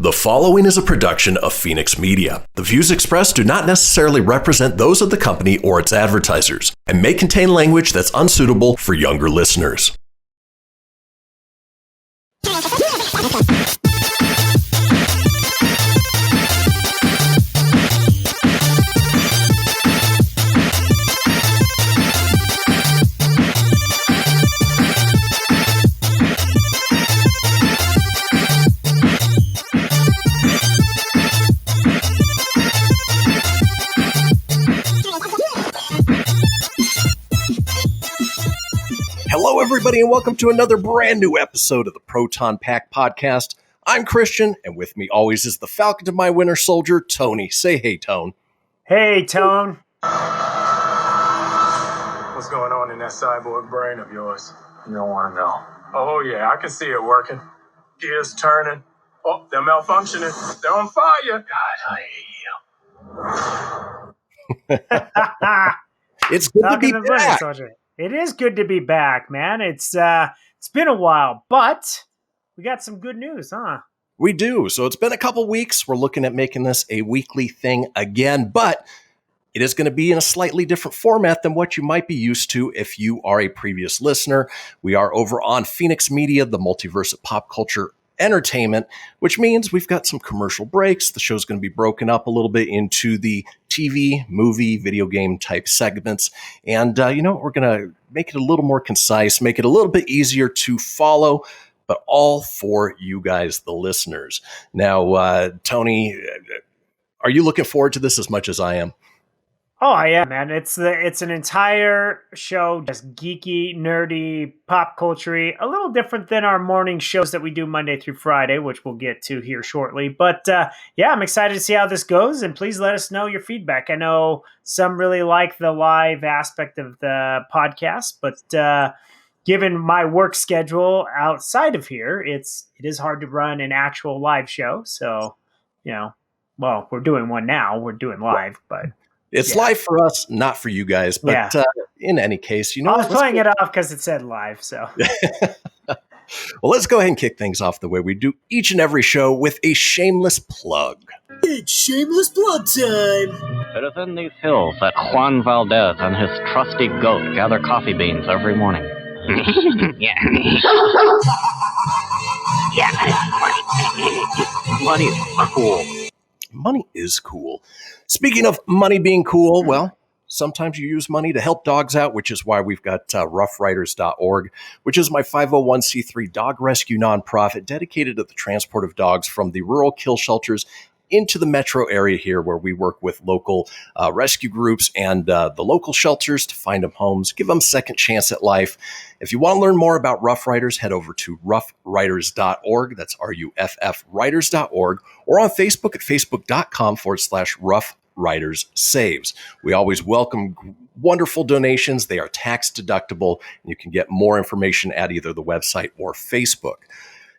The following is a production of Fenix Media. The views expressed do not necessarily represent those of the company or its advertisers and may contain language that's unsuitable for younger listeners. Hello, everybody, and welcome to another brand new episode of the Proton Pack Podcast. I'm Kristian, and with me always is the Falcon to my Winter Soldier, Tony. Say hey, Tone. Hey, Tone. What's going on in that cyborg brain of yours? You don't want to know. Oh, yeah, I can see it working. Gears turning. Oh, they're malfunctioning. They're on fire. God, I hate you. It's good to be back. It is good to be back, man. It's been a while, but we got some good news, huh? We do. So it's been a couple weeks. We're looking at making this a weekly thing again, but it is going to be in a slightly different format than what you might be used to if you are a previous listener. We are over on Fenix Media, the Multiverse of pop culture entertainment, which means we've got some commercial breaks. The show's going to be broken up a little bit into the TV, movie, video game type segments. And, we're going to make it a little more concise, make it a little bit easier to follow, but all for you guys, the listeners. Now, Tony, are you looking forward to this as much as I am? Oh, I am, man. It's an entire show, just geeky, nerdy, pop culture-y, a little different than our morning shows that we do Monday through Friday, which we'll get to here shortly. But I'm excited to see how this goes, and please let us know your feedback. I know some really like the live aspect of the podcast, but given my work schedule outside of here, it is hard to run an actual live show. So, we're doing one now. We're doing live, but... It's live for us, not for you guys. But in any case, I was playing it off because it said live. So, well, let's go ahead and kick things off the way we do each and every show with a shameless plug. It's shameless plug time. It is in these hills that Juan Valdez and his trusty goat gather coffee beans every morning. Yeah. Money is cool. Money is cool. Speaking of money being cool, well, sometimes you use money to help dogs out, which is why we've got roughriders.org, which is my 501c3 dog rescue nonprofit dedicated to the transport of dogs from the rural kill shelters into the metro area here, where we work with local rescue groups and the local shelters to find them homes, give them a second chance at life. If you want to learn more about Rough Riders, head over to roughriders.org. That's RUFF Riders.org, or on Facebook at facebook.com/Rough Riders Saves. We always welcome wonderful donations. They are tax deductible, and you can get more information at either the website or Facebook.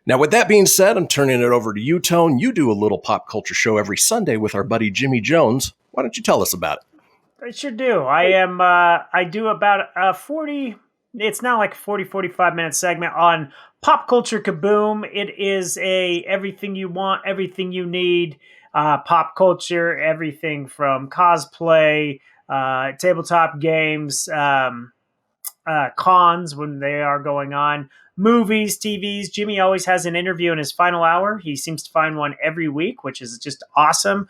Now, with that being said, I'm turning it over to you, Tone. You do a little pop culture show every Sunday with our buddy Jimmy Jones. Why don't you tell us about it? I sure do. I do about 40, it's not like a 45 minute segment on Pop Culture Kaboom. It is everything you want, everything you need, pop culture, everything from cosplay, tabletop games, cons when they are going on, movies, TVs. Jimmy always has an interview in his final hour. He seems to find one every week, which is just awesome.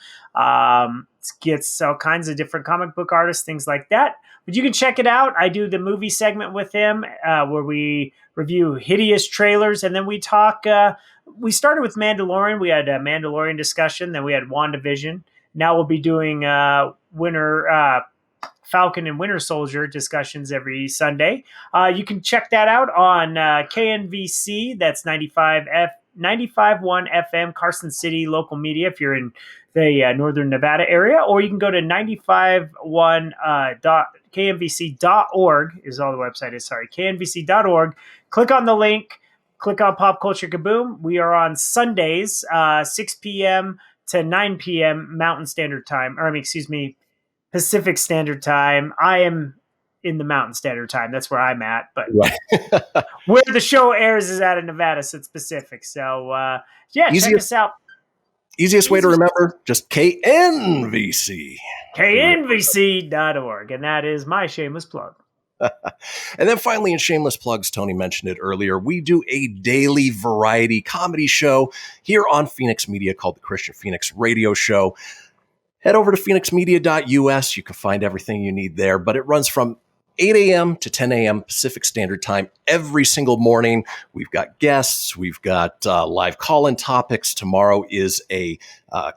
Gets all kinds of different comic book artists, things like that. But you can check it out. I do the movie segment with him where we review hideous trailers, and then we talk. We started with Mandalorian. We had a Mandalorian discussion. Then we had WandaVision. Now we'll be doing Falcon and Winter Soldier discussions every Sunday. You can check that out on KNVC. That's 95.1 FM, Carson City local media if you're in the northern Nevada area. Or you can go to 95.1.knvc.org is all the website is. Sorry, knvc.org. Click on the link. Click on Pop Culture Kaboom. We are on Sundays, 6 p.m. to 9 p.m. Mountain Standard Time. Pacific Standard Time. I am in the Mountain Standard Time. That's where I'm at. But where the show airs is out of Nevada, so it's Pacific. So, check us out. Easiest way to remember, just KNVC. KNVC.org. And that is my shameless plug. And then finally, in Shameless Plugs, Tony mentioned it earlier, we do a daily variety comedy show here on Fenix Media called the Kristian Fenix Radio Show. Head over to phoenixmedia.us. You can find everything you need there, but it runs from 8 a.m. to 10 a.m. Pacific Standard Time every single morning. We've got guests. We've got live call-in topics. Tomorrow is a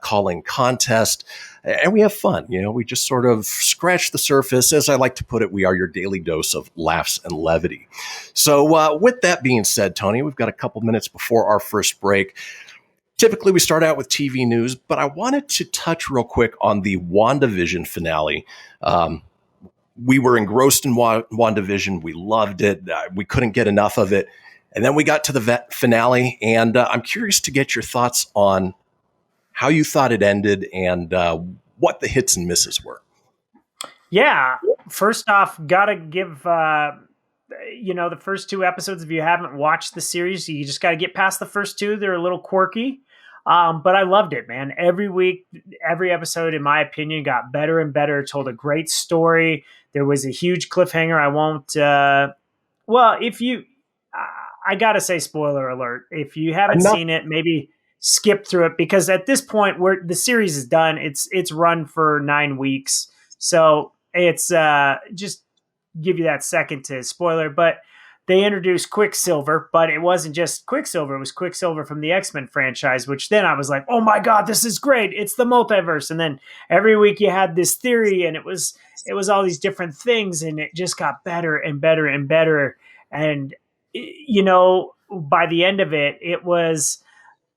call-in contest. And we have fun. You know, we just sort of scratch the surface. As I like to put it, we are your daily dose of laughs and levity. So with that being said, Tony, we've got a couple minutes before our first break. Typically, we start out with TV news, but I wanted to touch real quick on the WandaVision finale. We were engrossed in WandaVision. We loved it. We couldn't get enough of it. And then we got to the finale, and I'm curious to get your thoughts on how you thought it ended and what the hits and misses were. Yeah. First off, got to give, the first two episodes, if you haven't watched the series, you just got to get past the first two. They're a little quirky. But I loved it, man. Every week, every episode, in my opinion, got better and better. Told a great story. There was a huge cliffhanger. I won't. I gotta say, spoiler alert. If you haven't seen it, maybe skip through it, because at this point, the series is done. It's run for 9 weeks, so it's just give you that second to spoiler, but. They introduced Quicksilver, but it wasn't just Quicksilver. It was Quicksilver from the X-Men franchise, which then I was like, oh my God, this is great. It's the multiverse. And then every week you had this theory, and it was all these different things, and it just got better and better and better. And, by the end of it, it was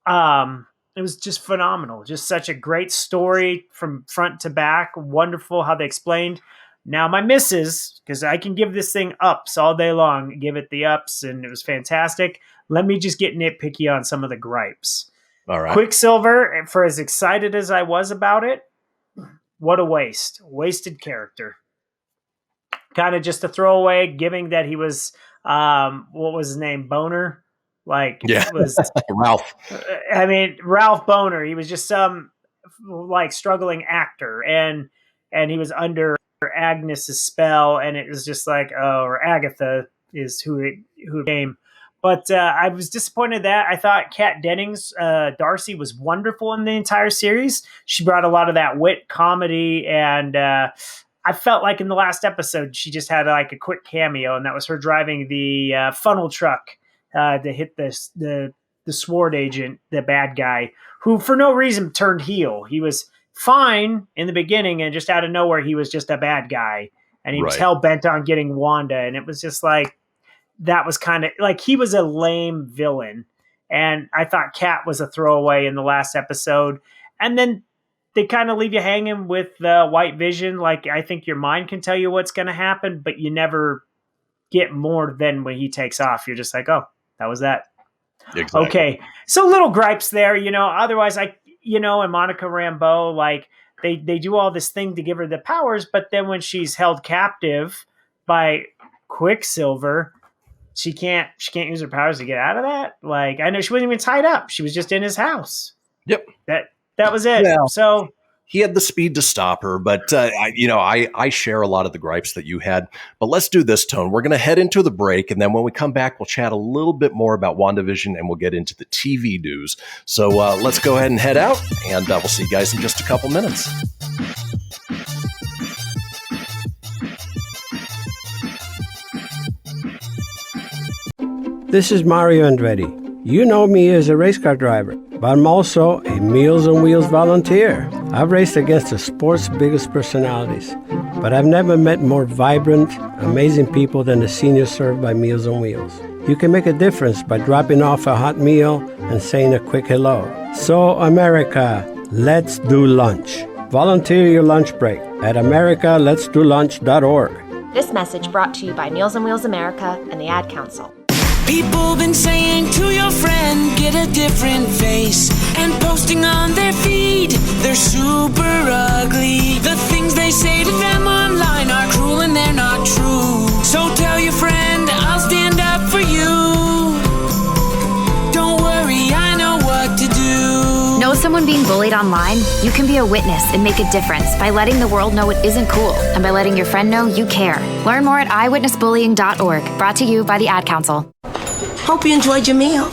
just phenomenal. Just such a great story from front to back. Wonderful how they explained. Now, my misses, because I can give this thing ups all day long, give it the ups, and it was fantastic. Let me just get nitpicky on some of the gripes. All right. Quicksilver, for as excited as I was about it, what a waste. Wasted character. Kind of just a throwaway, given that he was, what was his name, Boner? It was Ralph. Ralph Boner. He was just some, struggling actor, and he was under Agnes's spell, and it was just or Agatha is who it came. But I was disappointed that I thought Kat Dennings, Darcy, was wonderful in the entire series. She brought a lot of that wit, comedy, and I felt like in the last episode she just had a quick cameo, and that was her driving the funnel truck to hit the sword agent, the bad guy, who for no reason turned heel. He was fine in the beginning, and just out of nowhere he was just a bad guy, and he was hell-bent on getting Wanda, and it was just that was kind of he was a lame villain, and I thought Kat was a throwaway in the last episode, and then they kind of leave you hanging with White Vision. I think your mind can tell you what's going to happen, but you never get more than when he takes off. You're just oh, that was that. Exactly. Okay, so little gripes there, otherwise and Monica Rambeau, they do all this thing to give her the powers, but then when she's held captive by Quicksilver, she can't use her powers to get out of that. I know she wasn't even tied up. She was just in his house. Yep. That was it. Yeah. So he had the speed to stop her, but I share a lot of the gripes that you had. But let's do this, Tone. We're going to head into the break, and then when we come back, we'll chat a little bit more about WandaVision, and we'll get into the TV news. So let's go ahead and head out, and we'll see you guys in just a couple minutes. This is Mario Andretti. You know me as a race car driver, but I'm also a Meals on Wheels volunteer. I've raced against the sport's biggest personalities, but I've never met more vibrant, amazing people than the seniors served by Meals on Wheels. You can make a difference by dropping off a hot meal and saying a quick hello. So, America, let's do lunch. Volunteer your lunch break at americaletsdolunch.org. This message brought to you by Meals on Wheels America and the Ad Council. People been saying to your friend, get a different face, and posting on their feed, they're super ugly. The things they say to them online are cruel and they're not true. So tell your friend, I'll stand up for you. Don't worry, I know what to do. Know Know someone being bullied online? You can be a witness and make a difference by letting the world know it isn't cool and by letting your friend know you care. Learn more at eyewitnessbullying.org. Brought to you by the Ad Council. Hope you enjoyed your meal.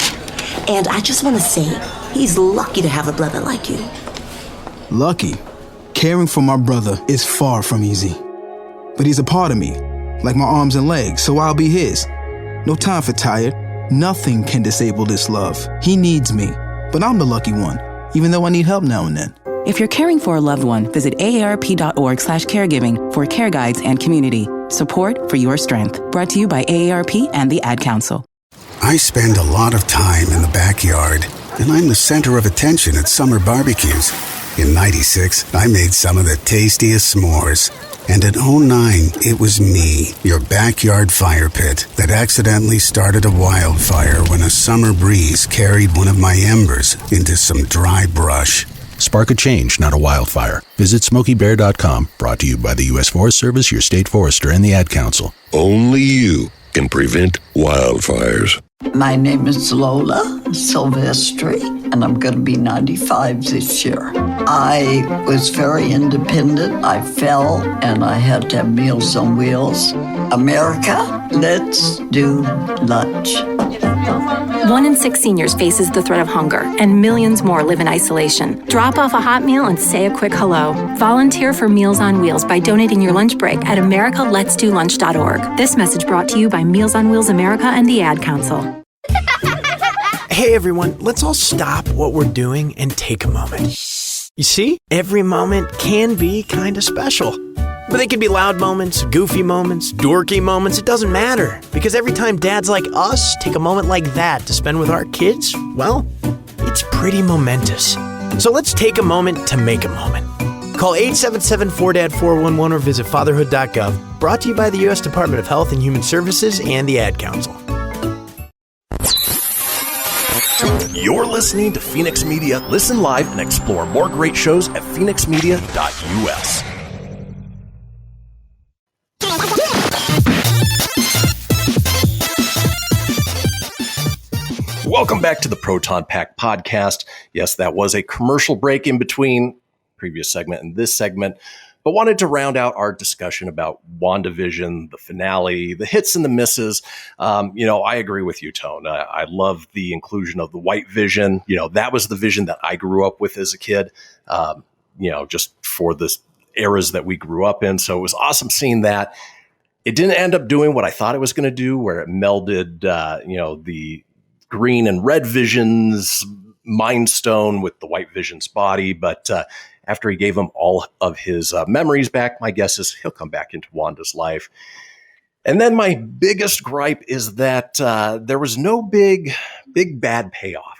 And I just want to say, he's lucky to have a brother like you. Lucky? Caring for my brother is far from easy. But he's a part of me, like my arms and legs, so I'll be his. No time for tired. Nothing can disable this love. He needs me, but I'm the lucky one, even though I need help now and then. If you're caring for a loved one, visit aarp.org/caregiving for care guides and community. Support for your strength. Brought to you by AARP and the Ad Council. I spend a lot of time in the backyard, and I'm the center of attention at summer barbecues. In '96, I made some of the tastiest s'mores. And in '09, it was me, your backyard fire pit, that accidentally started a wildfire when a summer breeze carried one of my embers into some dry brush. Spark a change, not a wildfire. Visit SmokeyBear.com. Brought to you by the U.S. Forest Service, your state forester, and the Ad Council. Only you can prevent wildfires. My name is Lola Silvestri, and I'm going to be 95 this year. I was very independent. I fell, and I had to have Meals on Wheels. America, let's do lunch. 1 in 6 seniors faces the threat of hunger, and millions more live in isolation. Drop off a hot meal and say a quick hello. Volunteer for Meals on Wheels by donating your lunch break at americaletsdolunch.org. This message brought to you by Meals on Wheels America and the Ad Council. Hey everyone, let's all stop what we're doing and take a moment. You see, every moment can be kind of special. But they can be loud moments, goofy moments, dorky moments, it doesn't matter. Because every time dads like us take a moment like that to spend with our kids, well, it's pretty momentous. So let's take a moment to make a moment. Call 877-4DAD-411 or visit fatherhood.gov. Brought to you by the U.S. Department of Health and Human Services and the Ad Council. You're listening to Fenix Media. Listen live and explore more great shows at phoenixmedia.us. Welcome back to the Proton Pack podcast. Yes, that was a commercial break in between previous segment and this segment, but wanted to round out our discussion about WandaVision, the finale, the hits and the misses. I agree with you, Tone. I love the inclusion of the white vision. That was the vision that I grew up with as a kid, just for the eras that we grew up in. So it was awesome seeing that. It didn't end up doing what I thought it was going to do, where it melded, the green and red vision's mind stone with the white vision's body. But after he gave him all of his memories back, my guess is he'll come back into Wanda's life. And then my biggest gripe is that there was no big bad payoff.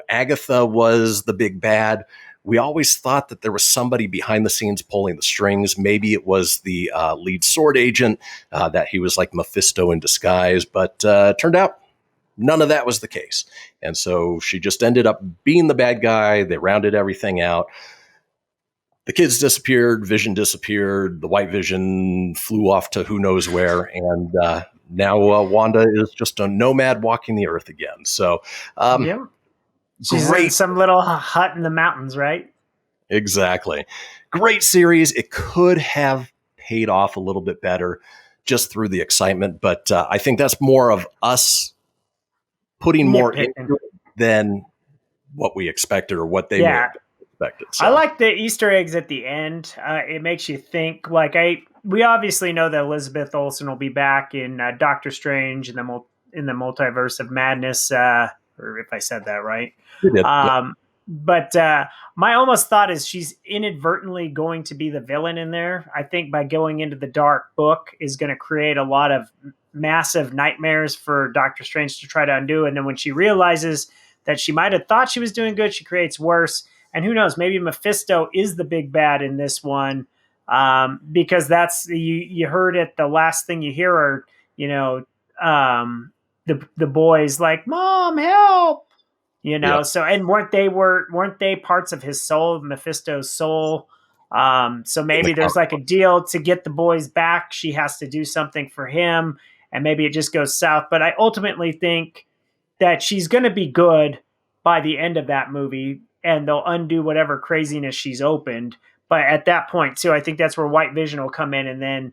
Agatha was the big bad. We always thought that there was somebody behind the scenes pulling the strings. Maybe it was the lead sword agent, that he was like Mephisto in disguise, but turned out none of that was the case. And so she just ended up being the bad guy. They rounded everything out. The kids disappeared, Vision disappeared, the white Vision flew off to who knows where, and now Wanda is just a nomad walking the earth again. So, yeah. She's in some little hut in the mountains, right? Exactly. Great series. It could have paid off a little bit better just through the excitement, but I think that's more of us putting more into it than what we expected or what they may have expected. So. I like the Easter eggs at the end. It makes you think. We obviously know that Elizabeth Olsen will be back in Doctor Strange in the Multiverse of Madness, or if I said that right. You did. But my almost thought is she's inadvertently going to be the villain in there. I think by going into the dark book is going to create a lot of massive nightmares for Doctor Strange to try to undo. And then when she realizes that she might have thought she was doing good, she creates worse. And who knows, maybe Mephisto is the big bad in this one, because that's you heard it. The last thing you hear are, the boys like, "Mom, help!" So, and weren't they parts of his soul, Mephisto's soul? So maybe there's like a deal to get the boys back. She has to do something for him, and maybe it just goes south. But I ultimately think that she's going to be good by the end of that movie. and they'll undo whatever craziness she's opened. But at that point, too, I think that's where White Vision will come in, and then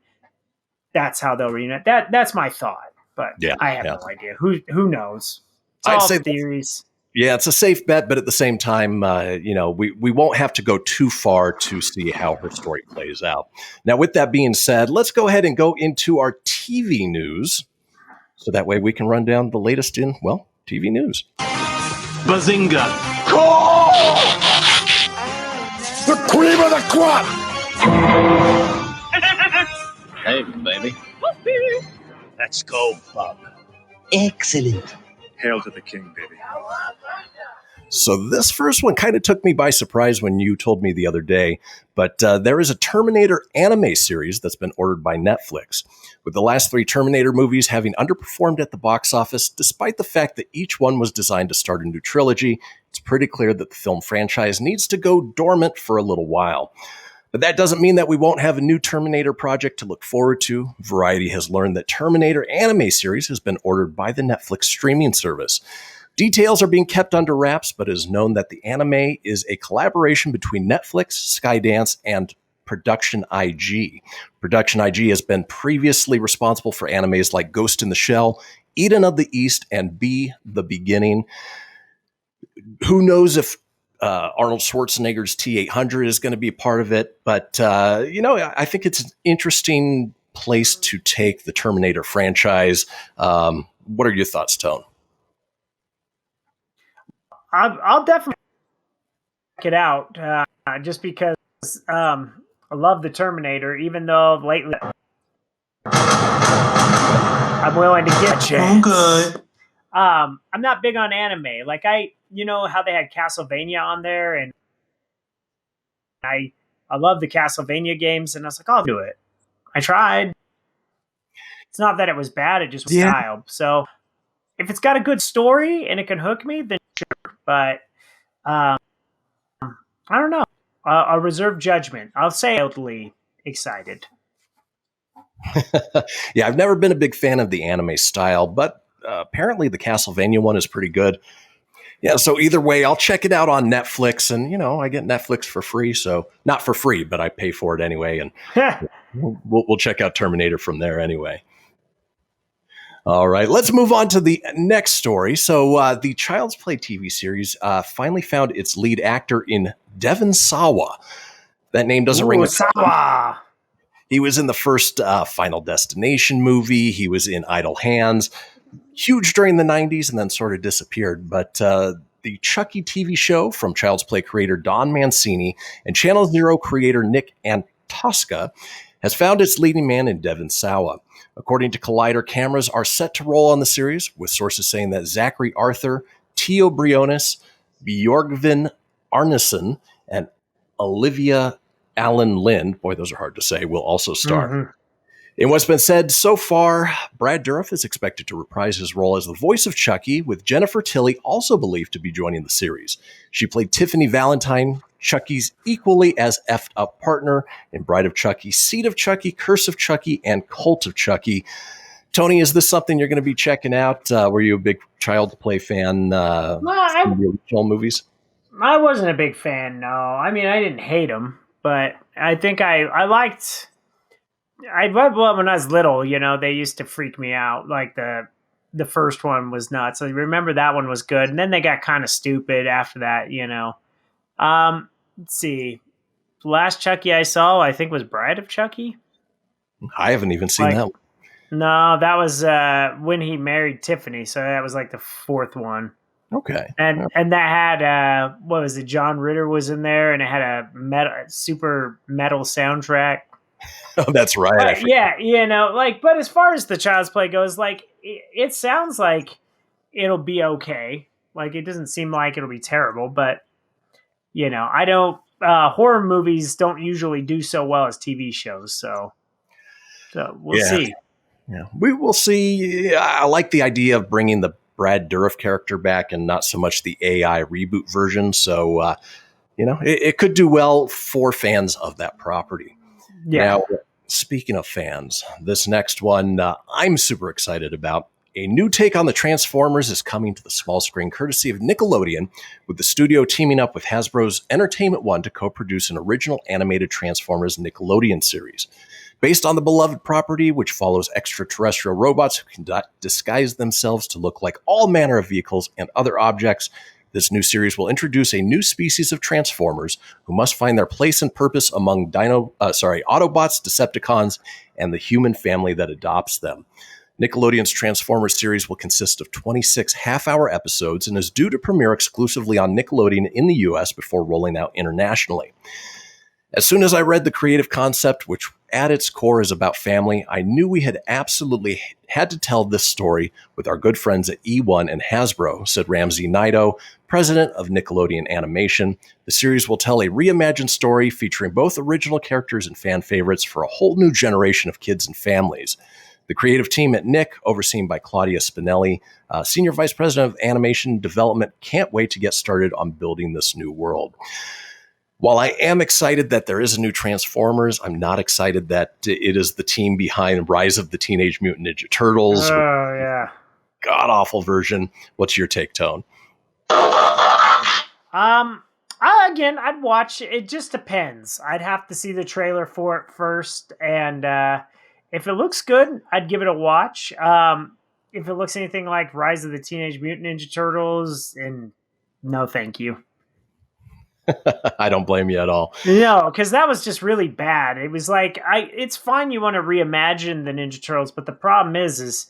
that's how they'll reunite. That's my thought, but I have no idea. Who knows? It's all theories. Yeah, it's a safe bet, but at the same time, we won't have to go too far to see how her story plays out. Now, with that being said, let's go ahead and go into our TV news, so that way we can run down the latest in, TV news. Bazinga! Call! The cream of the crop! Hey, baby. Let's go, Bob. Excellent. Hail to the king, baby. So this first one kind of took me by surprise when you told me the other day, but there is a Terminator anime series that's been ordered by Netflix. With the last 3 Terminator movies having underperformed at the box office, despite the fact that each one was designed to start a new trilogy, it's pretty clear that the film franchise needs to go dormant for a little while. But that doesn't mean that we won't have a new Terminator project to look forward to. Variety has learned that Terminator anime series has been ordered by the Netflix streaming service. Details are being kept under wraps, but it is known that the anime is a collaboration between Netflix, Skydance, and Production IG. Production IG has been previously responsible for animes like Ghost in the Shell, Eden of the East, and Be the Beginning. Who knows if Arnold Schwarzenegger's T-800 is going to be a part of it, but I think it's an interesting place to take the Terminator franchise. What are your thoughts, Tone? I'll definitely check it out, just because I love the Terminator, even though lately I'm willing to give a chance. Okay. I'm not big on anime. Like how they had Castlevania on there, and I love the Castlevania games, and I was like, I'll do it. I tried. It's not that it was bad; it just was style. So if it's got a good story and it can hook me, then sure. But I don't know. I'll reserve judgment. I'll say mildly excited. Yeah, I've never been a big fan of the anime style, but apparently the Castlevania one is pretty good. Yeah, so either way, I'll check it out on Netflix, and I get Netflix for free, so not for free, but I pay for it anyway, and we'll check out Terminator from there anyway. All right, let's move on to the next story. So the Child's Play TV series finally found its lead actor in Devon Sawa. That name doesn't ring a Sawa. He was in the first Final Destination movie. He was in Idle Hands. Huge during the 90s and then sort of disappeared. But the Chucky TV show from Child's Play creator Don Mancini and Channel Zero creator Nick Antosca has found its leading man in Devon Sawa. According to Collider, cameras are set to roll on the series, with sources saying that Zachary Arthur, Tio Briones, Björgvin Arneson, and Olivia Allen Lind, boy, those are hard to say, will also star. Mm-hmm. In what's been said so far, Brad Dourif is expected to reprise his role as the voice of Chucky, with Jennifer Tilly also believed to be joining the series. She played Tiffany Valentine, Chucky's equally as effed up partner in Bride of Chucky, Seed of Chucky, Curse of Chucky, and Cult of Chucky. Tony, is this something you're going to be checking out? Were you a big Child's Play fan of the original movies? I wasn't a big fan, no. I mean, I didn't hate them, but I think I liked... well, when I was little, they used to freak me out. Like the first one was nuts. I remember that one was good, and then they got kind of stupid after that. Let's see. The last Chucky I saw, I think, was Bride of Chucky. I haven't even seen that one. No, that was when he married Tiffany. So that was like the fourth one. Okay. And that had what was it? John Ritter was in there, and it had a super metal soundtrack. Oh, that's right. But as far as the Child's Play goes, it sounds like it'll be okay. Like, it doesn't seem like it'll be terrible, but I don't. Horror movies don't usually do so well as TV shows, so we'll see. Yeah, we will see. I like the idea of bringing the Brad Dourif character back and not so much the AI reboot version. So, it could do well for fans of that property. Yeah. Now, speaking of fans, this next one I'm super excited about. A new take on the Transformers is coming to the small screen courtesy of Nickelodeon, with the studio teaming up with Hasbro's Entertainment One to co-produce an original animated Transformers Nickelodeon series. Based on the beloved property, which follows extraterrestrial robots who can disguise themselves to look like all manner of vehicles and other objects, this new series will introduce a new species of Transformers who must find their place and purpose among Autobots, Decepticons, and the human family that adopts them. Nickelodeon's Transformers series will consist of 26 half-hour episodes and is due to premiere exclusively on Nickelodeon in the US before rolling out internationally. As soon as I read the creative concept, which at its core is about family, I knew we had absolutely had to tell this story with our good friends at E1 and Hasbro, said Ramsey Naito, president of Nickelodeon Animation. The series will tell a reimagined story featuring both original characters and fan favorites for a whole new generation of kids and families. The creative team at Nick, overseen by Claudia Spinelli, Senior Vice President of Animation Development, can't wait to get started on building this new world. While I am excited that there is a new Transformers, I'm not excited that it is the team behind Rise of the Teenage Mutant Ninja Turtles. Oh, yeah. God-awful version. What's your take, Tone? Again, I'd watch. It just depends. I'd have to see the trailer for it first, and if it looks good, I'd give it a watch. If it looks anything like Rise of the Teenage Mutant Ninja Turtles, and no thank you. I don't blame you at all. No, because that was just really bad. It was like, it's fine you want to reimagine the Ninja Turtles, but the problem is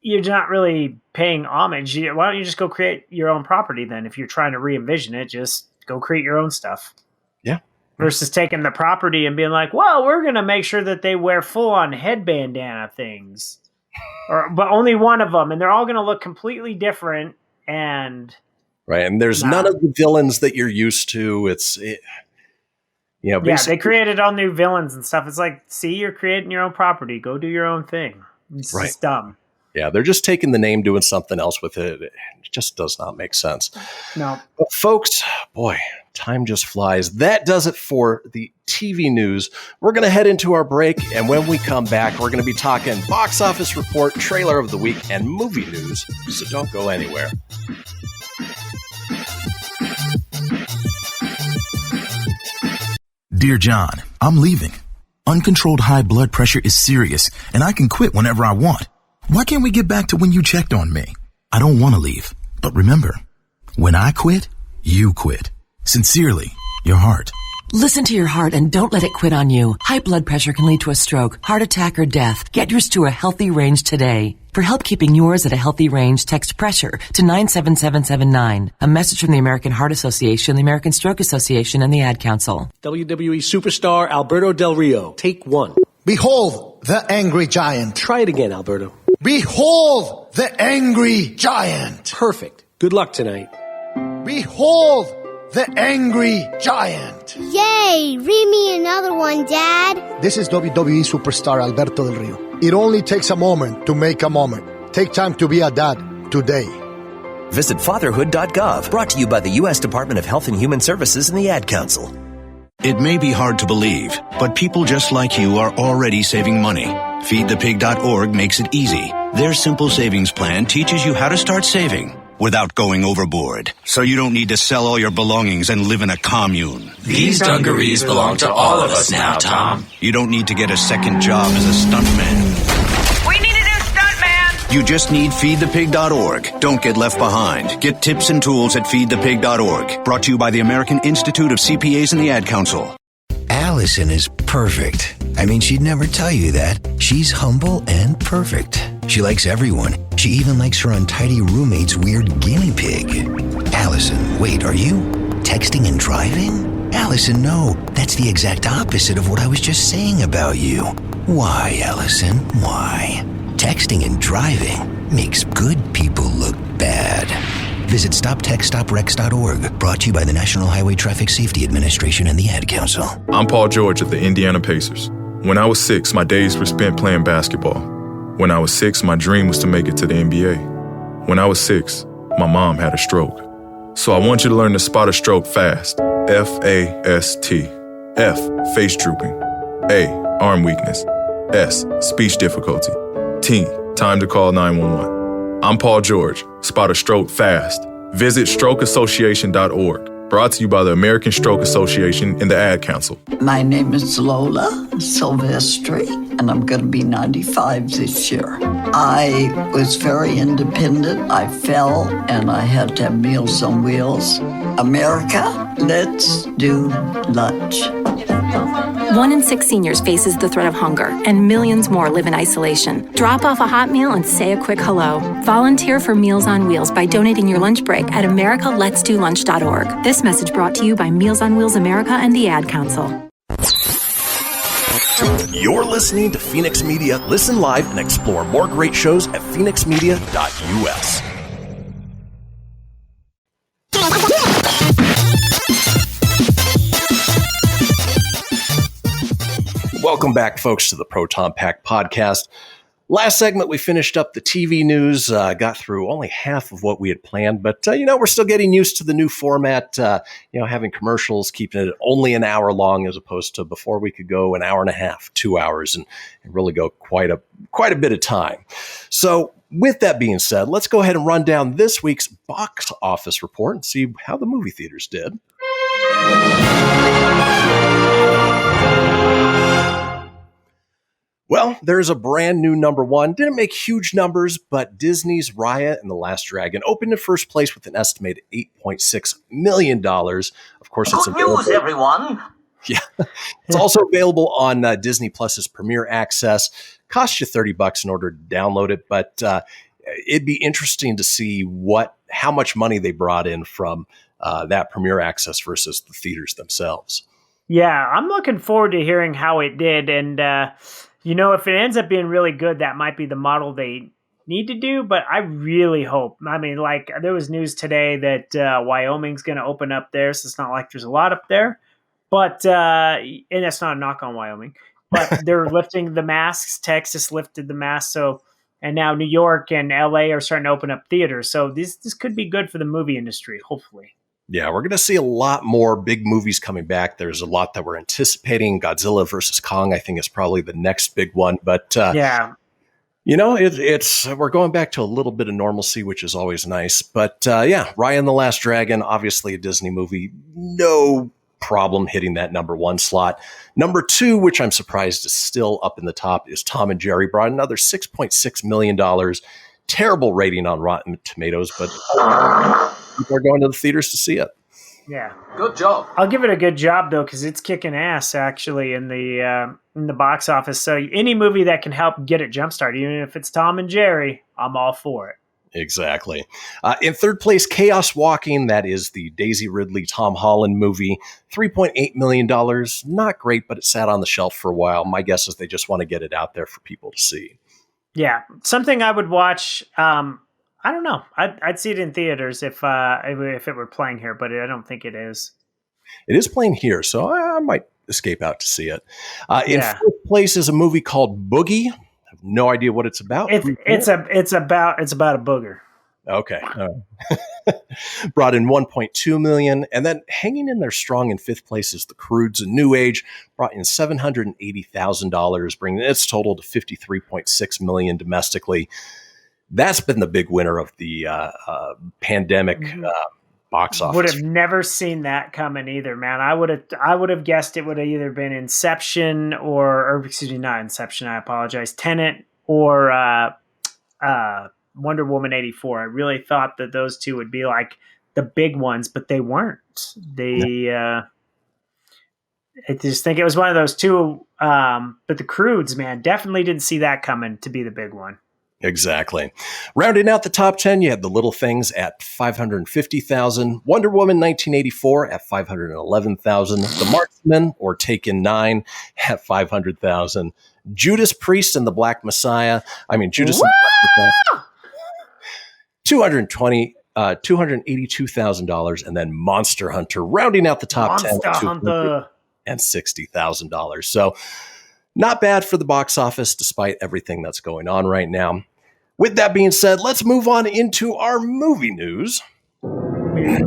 you're not really paying homage. Why don't you just go create your own property then? If you're trying to re-envision it, just go create your own stuff. Yeah. Versus taking the property and being like, well, we're going to make sure that they wear full-on head bandana things. But only one of them, and they're all going to look completely different, and... Right, and there's none of the villains that you're used to. Yeah, they created all new villains and stuff. It's like, see, you're creating your own property. Go do your own thing. It's just dumb. Yeah, they're just taking the name, doing something else with it. It just does not make sense. No. But folks, boy, time just flies. That does it for the TV news. We're going to head into our break, and when we come back, we're going to be talking box office report, trailer of the week, and movie news. So don't go anywhere. Dear John, I'm leaving. Uncontrolled high blood pressure is serious, and I can quit whenever I want. Why can't we get back to when you checked on me? I don't want to leave, but remember, when I quit, you quit. Sincerely, your heart. Listen to your heart and don't let it quit on you. High blood pressure can lead to a stroke, heart attack, or death. Get yours to a healthy range today. For help keeping yours at a healthy range, text PRESSURE to 97779. A message from the American Heart Association, the American Stroke Association, and the Ad Council. WWE superstar Alberto Del Rio. Take one. Behold the angry giant. Try it again, Alberto. Behold the angry giant. Perfect. Good luck tonight. Behold the angry giant. Yay! Read me another one, Dad. This is WWE superstar Alberto Del Rio. It only takes a moment to make a moment. Take time to be a dad today. Visit fatherhood.gov. Brought to you by the U.S. Department of Health and Human Services and the Ad Council. It may be hard to believe, but people just like you are already saving money. FeedThePig.org makes it easy. Their simple savings plan teaches you how to start saving without going overboard. So you don't need to sell all your belongings and live in a commune. These dungarees belong to all of us now, Tom. You don't need to get a second job as a stuntman. We need a new stuntman! You just need FeedThePig.org. Don't get left behind. Get tips and tools at FeedThePig.org. Brought to you by the American Institute of CPAs and the Ad Council. Allison is perfect. I mean, she'd never tell you that. She's humble and perfect. She likes everyone. She even likes her untidy roommate's weird guinea pig. Allison, wait, are you texting and driving? Allison, no. That's the exact opposite of what I was just saying about you. Why, Allison? Why? Texting and driving makes good people look bad. Visit StopTextStopWrecks.org. Brought to you by the National Highway Traffic Safety Administration and the Ad Council. I'm Paul George of the Indiana Pacers. When I was 6, my days were spent playing basketball. When I was 6, my dream was to make it to the NBA. When I was 6, my mom had a stroke. So I want you to learn to spot a stroke fast. F-A-S-T. F, face drooping. A, arm weakness. S, speech difficulty. T, Time to call 911. I'm Paul George. Spot a stroke fast. Visit strokeassociation.org. Brought to you by the American Stroke Association and the Ad Council. My name is Lola Silvestri, and I'm going to be 95 this year. I was very independent. I fell, and I had to have Meals on Wheels. America, let's do lunch. 1 in 6 seniors faces the threat of hunger, and millions more live in isolation. Drop off a hot meal and say a quick hello. Volunteer for Meals on Wheels by donating your lunch break at americaletsdolunch.org. This message brought to you by Meals on Wheels America and the Ad Council. You're listening to Fenix Media. Listen live and explore more great shows at phoenixmedia.us. Welcome back, folks, to the Proton Pack podcast. Last segment, we finished up the TV news, got through only half of what we had planned, but, we're still getting used to the new format, having commercials, keeping it only an hour long as opposed to before we could go an hour and a half, 2 hours, and really go quite a bit of time. So with that being said, let's go ahead and run down this week's box office report and see how the movie theaters did. Well, there's a brand new number one. Didn't make huge numbers, but Disney's Raya and the Last Dragon opened in first place with an estimated $8.6 million. Of course, it's available. Good news, everyone. Yeah. It's also available on Disney Plus's Premier Access. Costs you $30 in order to download it, but it'd be interesting to see how much money they brought in from that Premier Access versus the theaters themselves. Yeah, I'm looking forward to hearing how it did, and if it ends up being really good, that might be the model they need to do, but I really hope. I mean, there was news today that Wyoming's going to open up there, so it's not like there's a lot up there, but, and that's not a knock on Wyoming, but they're lifting the masks. Texas lifted the masks, and now New York and LA are starting to open up theaters, so this could be good for the movie industry, hopefully. Yeah, we're going to see a lot more big movies coming back. There's a lot that we're anticipating. Godzilla versus Kong, I think, is probably the next big one. But yeah, we're going back to a little bit of normalcy, which is always nice. But Raya and the Last Dragon, obviously a Disney movie, no problem hitting that number one slot. Number two, which I'm surprised is still up in the top, is Tom and Jerry. Brought another $6.6 million. Terrible rating on Rotten Tomatoes, but people are going to the theaters to see it. Yeah, good job. I'll give it a good job though, because it's kicking ass actually in the box office. So any movie that can help get it jumpstarted, even if it's Tom and Jerry, I'm all for it. Exactly. In third place, Chaos Walking. That is the Daisy Ridley, Tom Holland movie. $3.8 million. Not great, but it sat on the shelf for a while. My guess is they just want to get it out there for people to see. Yeah, something I would watch. I don't know. I'd see it in theaters if it were playing here, but I don't think it is. It is playing here, so I might escape out to see it. In fourth place is a movie called Boogie. I have no idea what it's about. It's about a booger. Okay. Brought in $1.2 million, and then hanging in there strong in fifth place is The Croods: A New Age. Brought in $780,000, bringing its total to $53.6 million domestically. That's been the big winner of the pandemic box office. Would have never seen that coming either, man. I would have guessed it would have either been Inception or excuse me, not Inception. I apologize. Tenet or Wonder Woman 84. I really thought that those two would be like the big ones, but they weren't. I just think it was one of those two. But The Croods, man, definitely didn't see that coming to be the big one. Exactly. Rounding out the top 10, you had The Little Things at $550,000, Wonder Woman 1984 at $511,000, The Marksman or Taken 9 at $500,000, Judas Priest and the Black Messiah. Judas and the Black Messiah. $282,000, and then Monster Hunter rounding out the top 10 and $60,000. So not bad for the box office, despite everything that's going on right now. With that being said, let's move on into our movie news. Are you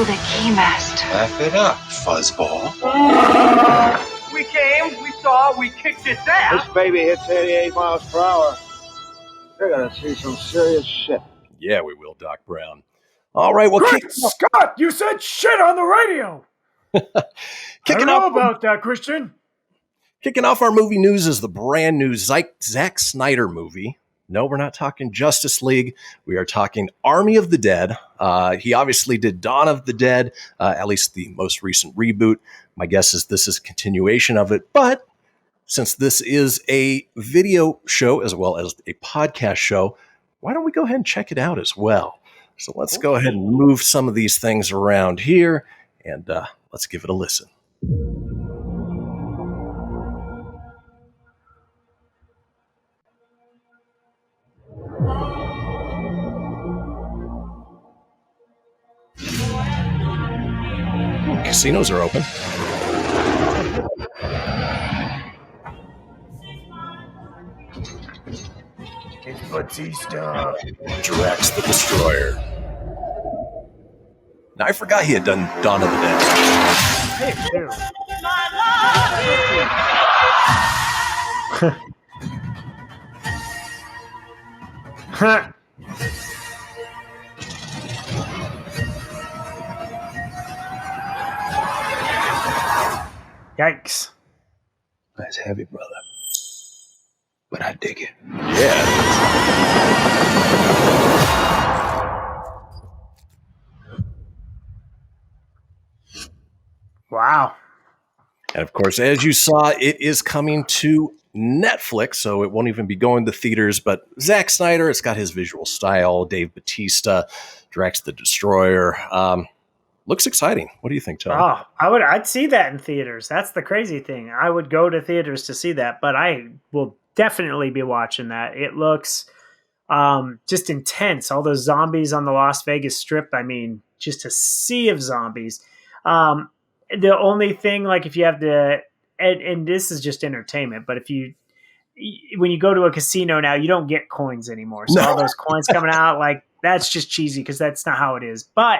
the Keymaster? Laugh it up, fuzzball. we came, we saw, we kicked its ass. This baby hits 88 miles per hour. You're gonna see some serious shit. Yeah, we will, Doc Brown. All right, well, Great Scott, you said shit on the radio. I don't know about that, Kristian. Kicking off our movie news is the brand new Zack Snyder movie. No, we're not talking Justice League. We are talking Army of the Dead. He obviously did Dawn of the Dead, at least the most recent reboot. My guess is this is a continuation of it. But since this is a video show as well as a podcast show, why don't we go ahead and check it out as well? So let's go ahead and move some of these things around here, and let's give it a listen. Casinos are open. It's Batista. Drax the Destroyer. Now, I forgot he had done Dawn of the Dead. Hey, too. Huh. Yikes. That's heavy, brother. But I dig it. Yeah. Wow. And of course, as you saw, it is coming to Netflix, so it won't even be going to theaters. But Zack Snyder, it's got his visual style. Dave Bautista, Drax the Destroyer. Looks exciting. What do you think, Tom? Oh, I'd see that in theaters. That's the crazy thing. I would go to theaters to see that, but I will definitely be watching that. It looks just intense. All those zombies on the Las Vegas Strip. I mean, just a sea of zombies. The only thing, like, if you have to, and this is just entertainment, but when you go to a casino now, you don't get coins anymore. So all those coins coming out, like, that's just cheesy because that's not how it is. But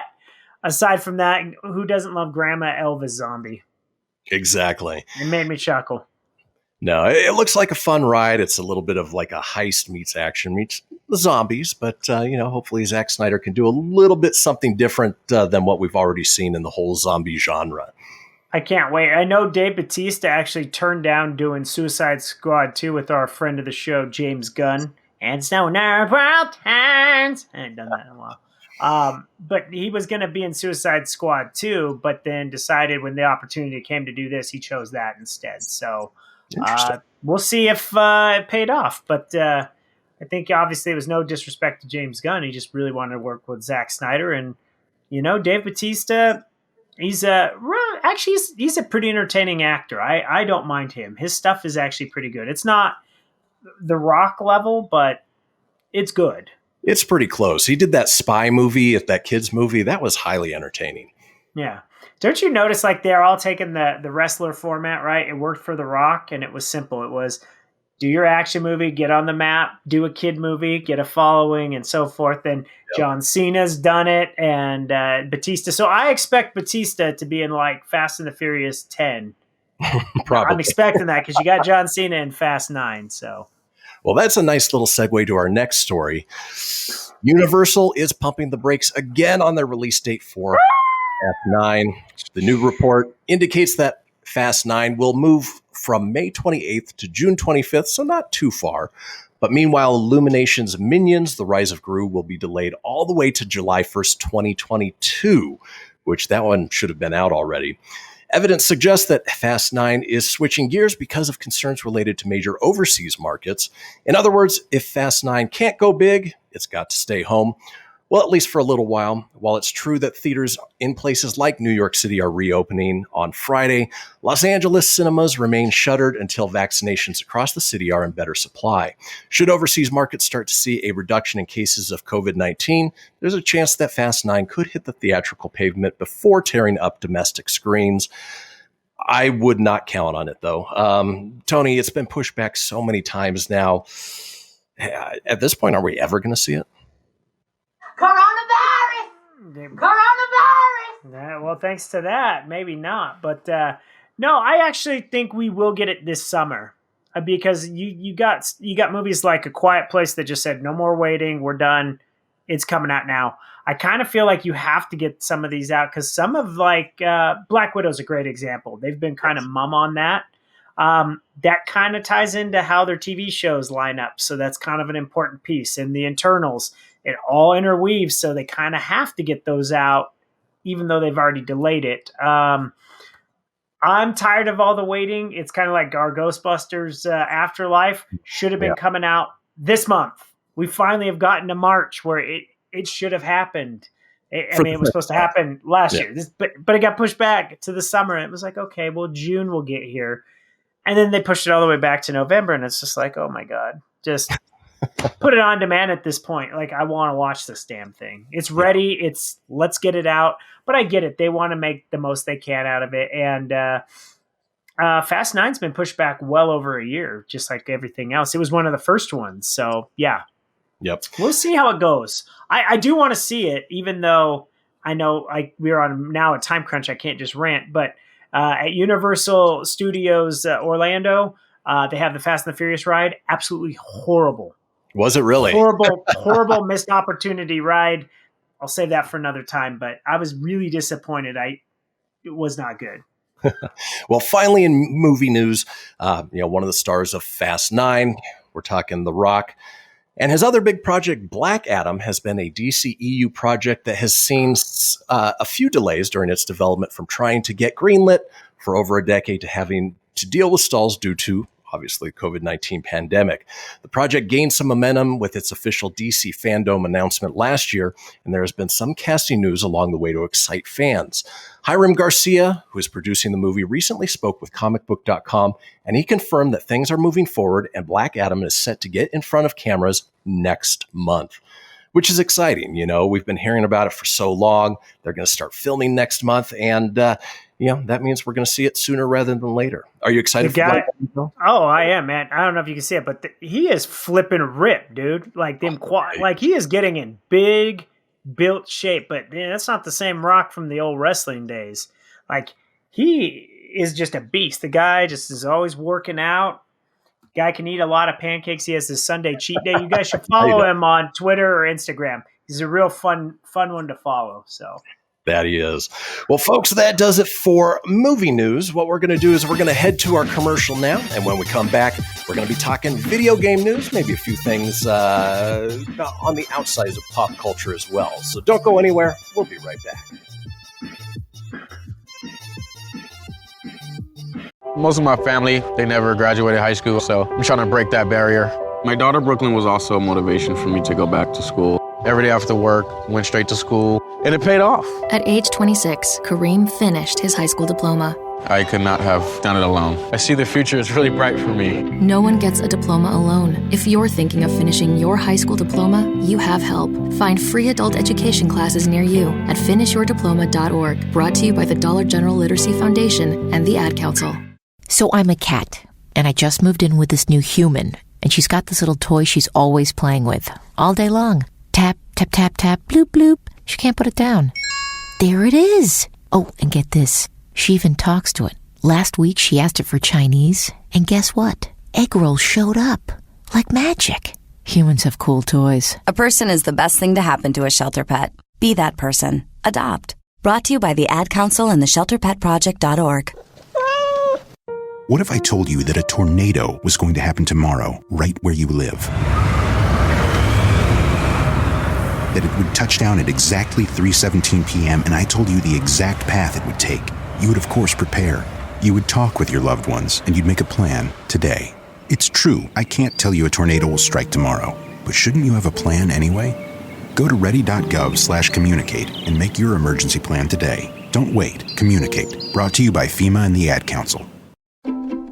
aside from that, who doesn't love Grandma Elvis Zombie? Exactly. It made me chuckle. No, it looks like a fun ride. It's a little bit of like a heist meets action meets the zombies, but hopefully Zack Snyder can do a little bit something different than what we've already seen in the whole zombie genre. I can't wait. I know Dave Bautista actually turned down doing Suicide Squad 2 with our friend of the show, James Gunn. And it's no nerve times. I haven't done that in a while. But he was going to be in Suicide Squad 2, but then decided when the opportunity came to do this, he chose that instead. So we'll see if it paid off. But I think obviously it was no disrespect to James Gunn. He just really wanted to work with Zack Snyder. And, Dave Bautista, he's a pretty entertaining actor. I don't mind him. His stuff is actually pretty good. It's not The Rock level, but it's good. It's pretty close. He did that spy movie, that kids movie. That was highly entertaining. Yeah. Don't you notice, like, they're all taking the wrestler format, right? It worked for The Rock, and it was simple. It was do your action movie, get on the map, do a kid movie, get a following, and so forth. And John Cena's done it, and Batista. So I expect Batista to be in, like, Fast and the Furious 10. Probably. I'm expecting that because you got John Cena in Fast 9, so... Well, that's a nice little segue to our next story. Universal is pumping the brakes again on their release date for F9. The new report indicates that Fast 9 will move from May 28th to June 25th, so not too far. But meanwhile, Illumination's Minions, The Rise of Gru, will be delayed all the way to July 1st, 2022, which that one should have been out already. Evidence suggests that Fast 9 is switching gears because of concerns related to major overseas markets. In other words, if Fast 9 can't go big, it's got to stay home. Well, at least for a little while. While it's true that theaters in places like New York City are reopening on Friday, Los Angeles cinemas remain shuttered until vaccinations across the city are in better supply. Should overseas markets start to see a reduction in cases of COVID-19, there's a chance that Fast 9 could hit the theatrical pavement before tearing up domestic screens. I would not count on it, though. Tony, it's been pushed back so many times now. At this point, are we ever going to see it? Coronavirus! Yeah, well, thanks to that, maybe not. But No, I actually think we will get it this summer because you got movies like A Quiet Place that just said no more waiting, we're done, it's coming out now. I kind of feel like you have to get some of these out because some of Black Widow's a great example. They've been kind of mum on that. That kind of ties into how their TV shows line up, so that's kind of an important piece. And the internals, it all interweaves, so they kind of have to get those out, even though they've already delayed it. I'm tired of all the waiting. It's kind of like our Ghostbusters Afterlife should have been coming out this month. We finally have gotten to March where it should have happened. It was supposed to happen last year, but it got pushed back to the summer. It was like, okay, well, June will get here. And then they pushed it all the way back to November. And it's just like, oh my God, just put it on demand at this point. Like, I want to watch this damn thing. It's ready. Let's get it out. But I get it. They want to make the most they can out of it. And Fast 9's been pushed back well over a year, just like everything else. It was one of the first ones. So, yeah. Yep. We'll see how it goes. I do want to see it, even though I know we're on now a time crunch. I can't just rant. But at Universal Studios Orlando, they have the Fast and the Furious ride. Absolutely horrible. Was it really? Horrible missed opportunity ride. I'll save that for another time, but I was really disappointed. It was not good. Well, finally in movie news, one of the stars of Fast 9, we're talking The Rock, and his other big project, Black Adam, has been a DCEU project that has seen a few delays during its development, from trying to get greenlit for over a decade to having to deal with stalls due to, obviously, COVID-19 pandemic. The project gained some momentum with its official DC Fandom announcement last year, and there has been some casting news along the way to excite fans. Hiram Garcia, who is producing the movie, recently spoke with comicbook.com, and he confirmed that things are moving forward and Black Adam is set to get in front of cameras next month, which is exciting. We've been hearing about it for so long. They're going to start filming next month, and that means we're going to see it sooner rather than later. Are you excited for Black Adam? Oh, I am, man. I don't know if you can see it, but he is flipping ripped, dude. Like he is getting in big built shape, but that's not the same Rock from the old wrestling days. Like, he is just a beast. The guy just is always working out. Guy can eat a lot of pancakes. He has his Sunday cheat day. You guys should follow him on Twitter or Instagram. He's a real fun one to follow. So that he is. Well, folks, that does it for movie news. What we're going to do is we're going to head to our commercial now. And when we come back, we're going to be talking video game news, maybe a few things on the outsides of pop culture as well. So don't go anywhere. We'll be right back. Most of my family, they never graduated high school, so I'm trying to break that barrier. My daughter, Brooklyn, was also a motivation for me to go back to school. Every day after work, went straight to school, and it paid off. At age 26, Kareem finished his high school diploma. I could not have done it alone. I see the future is really bright for me. No one gets a diploma alone. If you're thinking of finishing your high school diploma, you have help. Find free adult education classes near you at finishyourdiploma.org. Brought to you by the Dollar General Literacy Foundation and the Ad Council. So I'm a cat, and I just moved in with this new human, and she's got this little toy she's always playing with, all day long. Tap, tap, tap, tap, bloop, bloop. She can't put it down. There it is. Oh, and get this. She even talks to it. Last week, she asked it for Chinese, and guess what? Egg rolls showed up. Like magic. Humans have cool toys. A person is the best thing to happen to a shelter pet. Be that person. Adopt. Brought to you by the Ad Council and the ShelterPetProject.org. What if I told you that a tornado was going to happen tomorrow, right where you live? That it would touch down at exactly 3:17 p.m., and I told you the exact path it would take. You would, of course, prepare. You would talk with your loved ones, and you'd make a plan today. It's true, I can't tell you a tornado will strike tomorrow, but shouldn't you have a plan anyway? Go to ready.gov/communicate and make your emergency plan today. Don't wait. Communicate. Brought to you by FEMA and the Ad Council.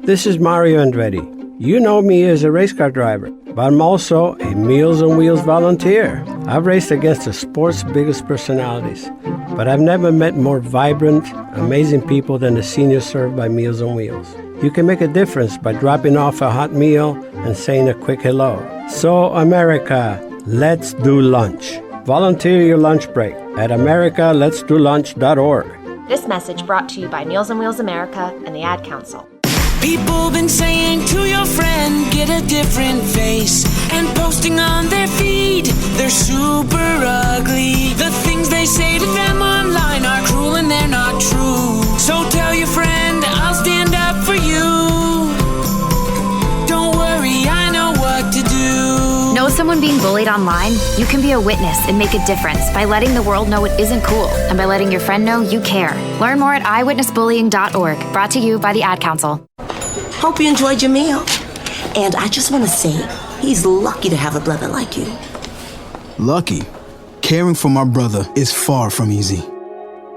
This is Mario Andretti. You know me as a race car driver, but I'm also a Meals on Wheels volunteer. I've raced against the sport's biggest personalities, but I've never met more vibrant, amazing people than the seniors served by Meals on Wheels. You can make a difference by dropping off a hot meal and saying a quick hello. So, America, let's do lunch. Volunteer your lunch break at americaletsdolunch.org. This message brought to you by Meals on Wheels America and the Ad Council. People been saying to your friend, get a different face, and posting on their feed, they're super ugly. The things they say to them online are cruel and they're not true. So tell your friend, I'll stand up for you. Don't worry, I know what to do. Know someone being bullied online? You can be a witness and make a difference by letting the world know it isn't cool and by letting your friend know you care. Learn more at eyewitnessbullying.org, brought to you by the Ad Council. Hope you enjoyed your meal. And I just want to say, he's lucky to have a brother like you. Lucky? Caring for my brother is far from easy.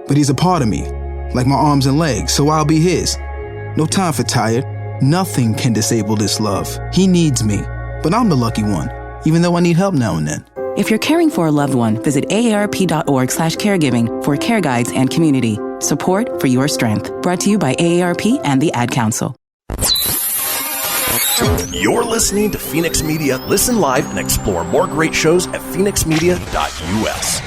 But he's a part of me, like my arms and legs, so I'll be his. No time for tired. Nothing can disable this love. He needs me, but I'm the lucky one, even though I need help now and then. If you're caring for a loved one, visit aarp.org/caregiving for care guides and community. Support for your strength. Brought to you by AARP and the Ad Council. You're listening to Fenix Media. Listen live and explore more great shows at phoenixmedia.us.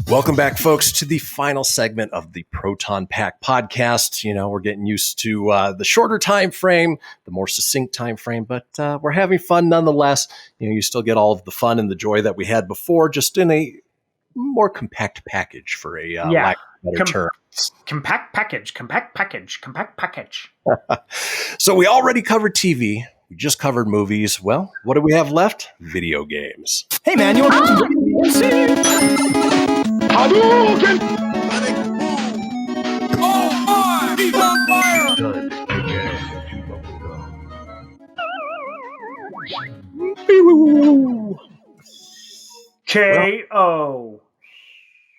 Welcome back, folks, to the final segment of the Proton Pack podcast. You know, we're getting used to the shorter time frame, the more succinct time frame, but we're having fun nonetheless. You know, you still get all of the fun and the joy that we had before, just in a more compact package, for a lack of a better term. Compact package. So we already covered TV. We just covered movies. Well, what do we have left? Video games. Hey, man, you want to some video games? Hadouken! Oh, he's on fire! K.O.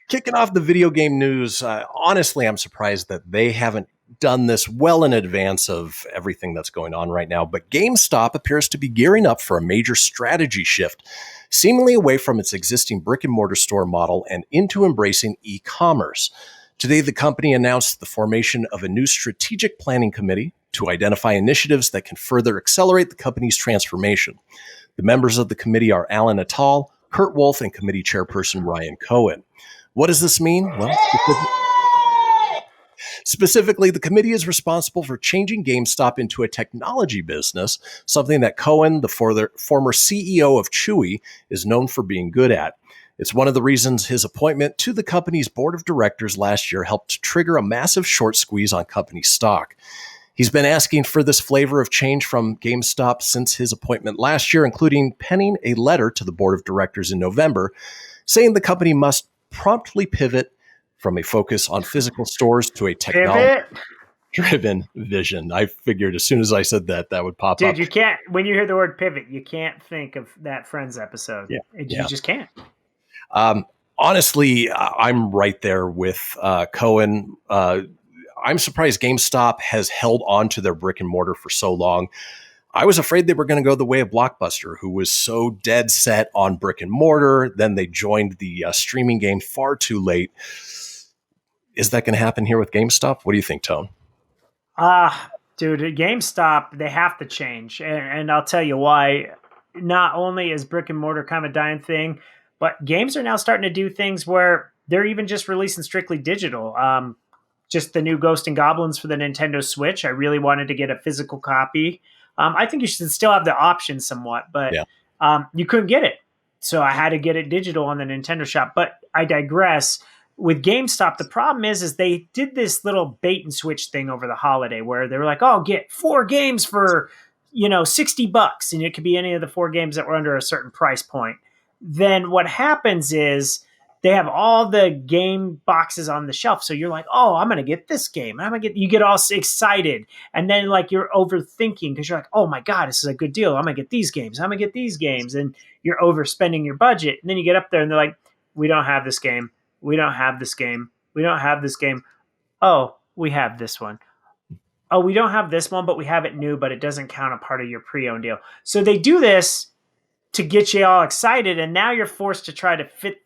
Kicking off the video game news, honestly, I'm surprised that they haven't done this well in advance of everything that's going on right now. But GameStop appears to be gearing up for a major strategy shift, seemingly away from its existing brick and mortar store model and into embracing e-commerce. Today, the company announced the formation of a new strategic planning committee to identify initiatives that can further accelerate the company's transformation. The members of the committee are Alan Attal, Kurt Wolf, and committee chairperson Ryan Cohen. What does this mean? Well, specifically, the committee is responsible for changing GameStop into a technology business, something that Cohen, the former CEO of Chewy, is known for being good at. It's one of the reasons his appointment to the company's board of directors last year helped trigger a massive short squeeze on company stock. He's been asking for this flavor of change from GameStop since his appointment last year, including penning a letter to the board of directors in November, saying the company must promptly pivot from a focus on physical stores to a technology-driven vision. I figured as soon as I said that, that would pop up. Dude, you can't, when you hear the word pivot, you can't think of that Friends episode. You just can't. Honestly, I'm right there with Cohen. I'm surprised GameStop has held on to their brick and mortar for so long. I was afraid they were going to go the way of Blockbuster, who was so dead set on brick and mortar. Then they joined the streaming game far too late. Is that going to happen here with GameStop? What do you think, Tone? Dude, at GameStop, they have to change. And I'll tell you why. Not only is brick and mortar kind of a dying thing, but games are now starting to do things where they're even just releasing strictly digital. Just the new Ghost and Goblins for the Nintendo Switch. I really wanted to get a physical copy. I think you should still have the option somewhat, but you couldn't get it. So I had to get it digital on the Nintendo shop. But I digress. With GameStop, the problem is they did this little bait and switch thing over the holiday where they were like, oh, get 4 games for, $60. And it could be any of the 4 games that were under a certain price point. Then what happens is they have all the game boxes on the shelf. So you're like, oh, I'm going to get this game. You get all excited. And then you're overthinking because you're like, oh my God, this is a good deal. I'm going to get these games. I'm going to get these games. And you're overspending your budget. And then you get up there and they're like, we don't have this game. We don't have this game. We don't have this game. Oh, we have this one. Oh, we don't have this one, but we have it new, but it doesn't count a part of your pre-owned deal. So they do this to get you all excited. And now you're forced to try to fit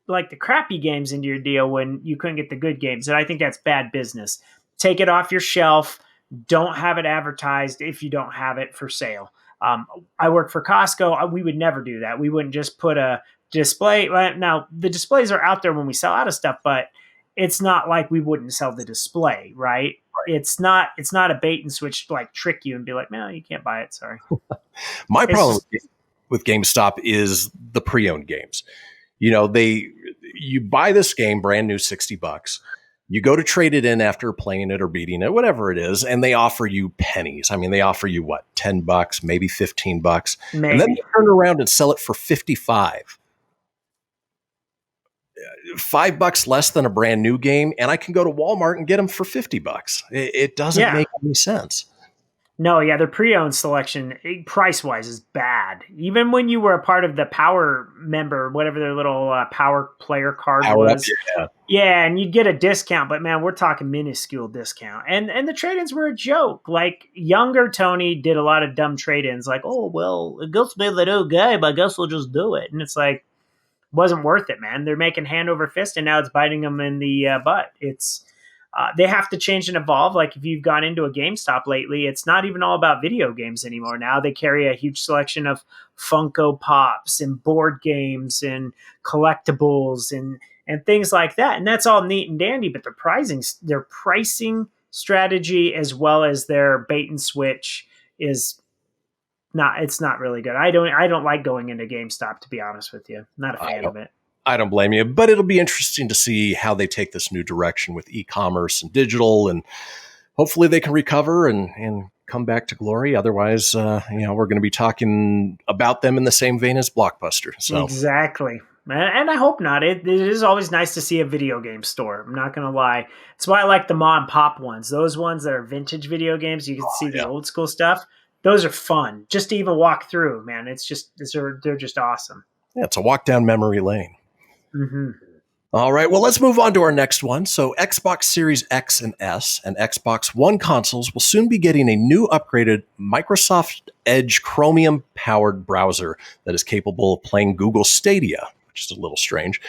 the crappy games into your deal when you couldn't get the good games. And I think that's bad business. Take it off your shelf, don't have it advertised if you don't have it for sale. I work for Costco. We would never do that. We wouldn't just put a display. Now, the displays are out there when we sell out of stuff, but it's not like we wouldn't sell the display, right? It's not a bait and switch to like trick you and be like, no, you can't buy it. Sorry. My problem with GameStop is the pre-owned games. You know, you buy this game brand new, $60. You go to trade it in after playing it or beating it, whatever it is, and they offer you pennies. I mean, they offer you what, $10, maybe $15, maybe. And then they turn around and sell it for $55. $5 less than a brand new game, and I can go to Walmart and get them for $50. It doesn't make any sense. No, yeah, their pre-owned selection, price-wise, is bad. Even when you were a part of the Power member, whatever their little Power player card was. Yeah, and you'd get a discount, but man, we're talking minuscule discount. And the trade-ins were a joke. Like, younger Tony did a lot of dumb trade-ins, like, oh, well, it goes to be the new game, I guess we'll just do it. And it's like, wasn't worth it, man. They're making hand over fist, and now it's biting them in the butt. It's they have to change and evolve. Like if you've gone into a GameStop lately, it's not even all about video games anymore. Now they carry a huge selection of Funko Pops and board games and collectibles and things like that. And that's all neat and dandy, but their pricing strategy as well as their bait and switch is it's not really good. I don't like going into GameStop, to be honest with you. Not a fan of it. I don't blame you, but it'll be interesting to see how they take this new direction with e-commerce and digital, and hopefully they can recover and come back to glory. Otherwise, we're going to be talking about them in the same vein as Blockbuster. So exactly. And I hope not. It is always nice to see a video game store. I'm not going to lie. That's why I like the mom and pop ones. Those ones that are vintage video games. You can see the old school stuff. Those are fun just to even walk through, man. They're just awesome. Yeah, it's a walk down memory lane. Mm-hmm. All right, well, let's move on to our next one. So Xbox Series X and S and Xbox One consoles will soon be getting a new upgraded Microsoft Edge Chromium-powered browser that is capable of playing Google Stadia, which is a little strange.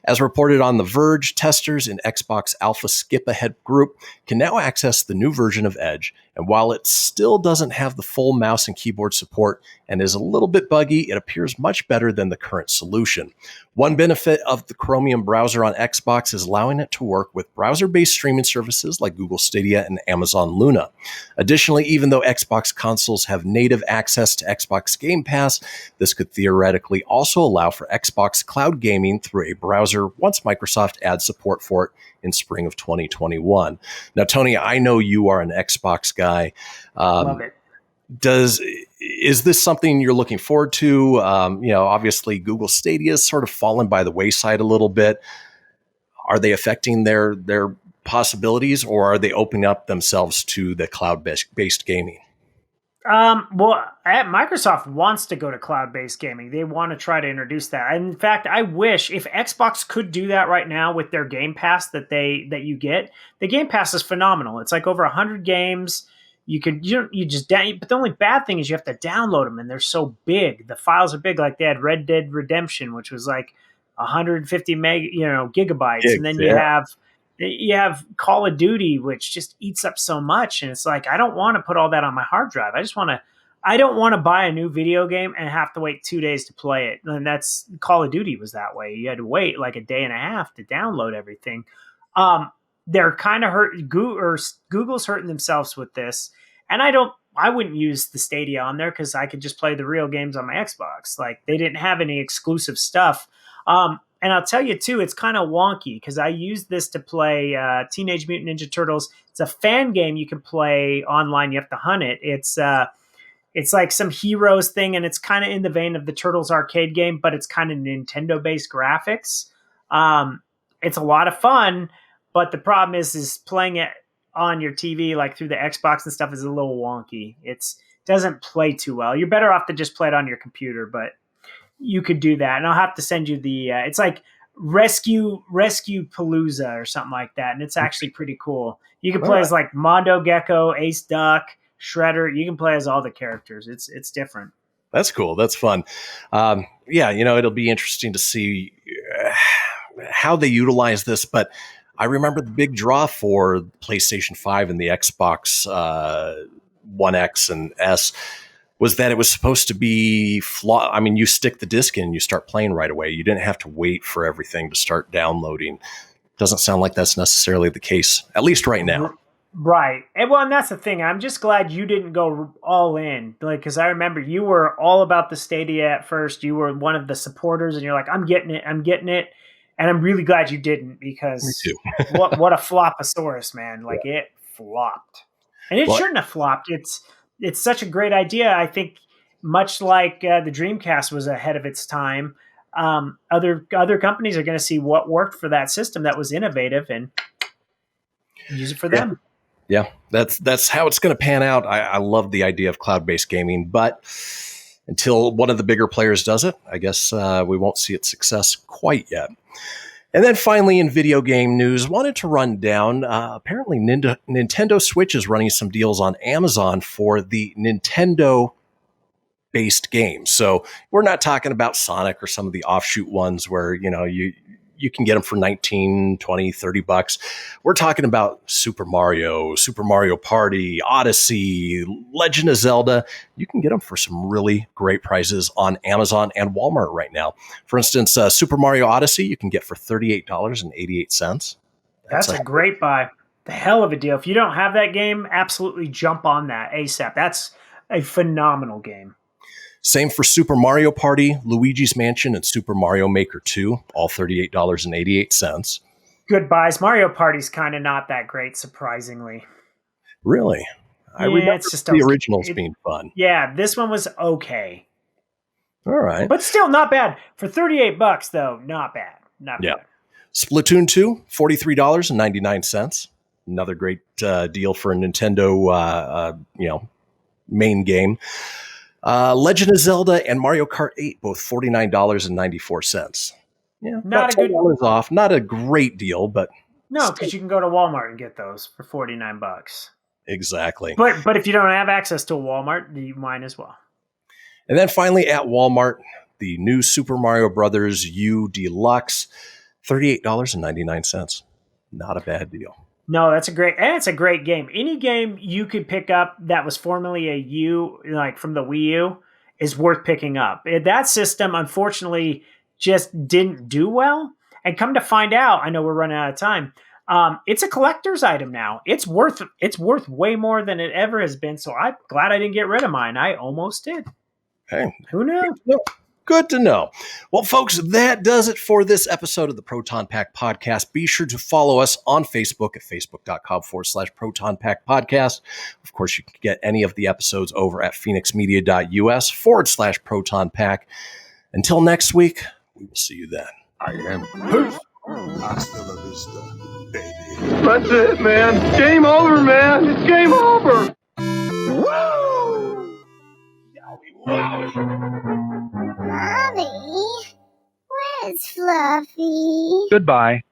As reported on The Verge, testers in Xbox Alpha Skip Ahead group can now access the new version of Edge, and while it still doesn't have the full mouse and keyboard support and is a little bit buggy, it appears much better than the current solution. One benefit of the Chromium browser on Xbox is allowing it to work with browser-based streaming services like Google Stadia and Amazon Luna. Additionally, even though Xbox consoles have native access to Xbox Game Pass, this could theoretically also allow for Xbox cloud gaming through a browser once Microsoft adds support for it in spring of 2021. Now, Tony, I know you are an Xbox guy. Love it. Is this something you're looking forward to? Obviously Google Stadia has sort of fallen by the wayside a little bit. Are they affecting their possibilities, or are they opening up themselves to the cloud-based gaming? Microsoft wants to go to cloud-based gaming. They want to try to introduce that. In fact, I wish if Xbox could do that right now with their Game Pass that you get. The Game Pass is phenomenal. It's like over 100 games. But the only bad thing is you have to download them, and they're so big. The files are big. Like they had Red Dead Redemption, which was like 150 gigabytes, and then you have Call of Duty, which just eats up so much. And it's like, I don't want to put all that on my hard drive. I don't want to buy a new video game and have to wait 2 days to play it. And that's Call of Duty was that way. You had to wait like a day and a half to download everything. They're kind of hurt. Google's hurting themselves with this. And I wouldn't use the Stadia on there because I could just play the real games on my Xbox. Like they didn't have any exclusive stuff. And I'll tell you too, it's kind of wonky because I used this to play Teenage Mutant Ninja Turtles. It's a fan game you can play online. You have to hunt it. It's like some heroes thing, and it's kind of in the vein of the Turtles arcade game, but it's kind of Nintendo-based graphics. It's a lot of fun, but the problem is playing it on your TV, like through the Xbox and stuff, is a little wonky. It doesn't play too well. You're better off to just play it on your computer, but you could do that. And I'll have to send you it's like Rescue Palooza or something like that. And it's actually pretty cool. You can play as like Mondo Gecko, Ace Duck, Shredder. You can play as all the characters. It's different. That's cool. That's fun. It'll be interesting to see how they utilize this, but I remember the big draw for PlayStation 5 and the Xbox One X and S was that it was supposed to be you stick the disc in and you start playing right away. You didn't have to wait for everything to start downloading. Doesn't sound like that's necessarily the case, at least right now. Right. And that's the thing. I'm just glad you didn't go all in. Because I remember you were all about the Stadia at first. You were one of the supporters and you're like, I'm getting it. And I'm really glad you didn't, because Me too. what a floposaurus, man. It flopped. And it shouldn't have flopped. It's such a great idea. I think much like the Dreamcast was ahead of its time, other companies are going to see what worked for that system that was innovative and use it for them. Yeah, that's how it's going to pan out. I love the idea of cloud-based gaming, but until one of the bigger players does it, I guess we won't see its success quite yet. And then finally, in video game news, wanted to run down, apparently Nintendo Switch is running some deals on Amazon for the Nintendo-based games. So we're not talking about Sonic or some of the offshoot ones where, you can get them for $19, $20, $30. We're talking about Super Mario Party, Odyssey, Legend of Zelda. You can get them for some really great prices on Amazon and Walmart right now. For instance, Super Mario Odyssey, you can get for $38.88. That's a great buy. The hell of a deal. If you don't have that game, absolutely jump on that ASAP. That's a phenomenal game. Same for Super Mario Party, Luigi's Mansion, and Super Mario Maker 2, all $38.88. Good buys. Mario Party's kind of not that great, surprisingly. Really? I remember it's just the originals being fun. Yeah, this one was okay. All right. But still not bad. For $38, though, not bad. Not bad. Splatoon 2, $43.99. Another great deal for a Nintendo, main game. Legend of Zelda and Mario Kart 8, both $49.94. Yeah, not a good $10 off. Not a great deal, but no, because you can go to Walmart and get those for $49. Exactly. But if you don't have access to Walmart, you might as well. And then finally at Walmart, the new Super Mario Brothers U Deluxe, $38.99. Not a bad deal. No, it's a great game. Any game you could pick up that was formerly a U, like from the Wii U, is worth picking up. That system, unfortunately, just didn't do well. And come to find out, I know we're running out of time. It's a collector's item now. It's worth way more than it ever has been. So I'm glad I didn't get rid of mine. I almost did. Hey, who knew? Good to know. Well, folks, that does it for this episode of the Proton Pack Podcast. Be sure to follow us on Facebook at facebook.com/Proton Pack Podcast. Of course, you can get any of the episodes over at phoenixmedia.us/Proton Pack. Until next week, we will see you then. I am Poof. Hasta la vista, baby. That's it, man. Game over, man. It's game over. Woo! Mommy, where's Fluffy? Goodbye.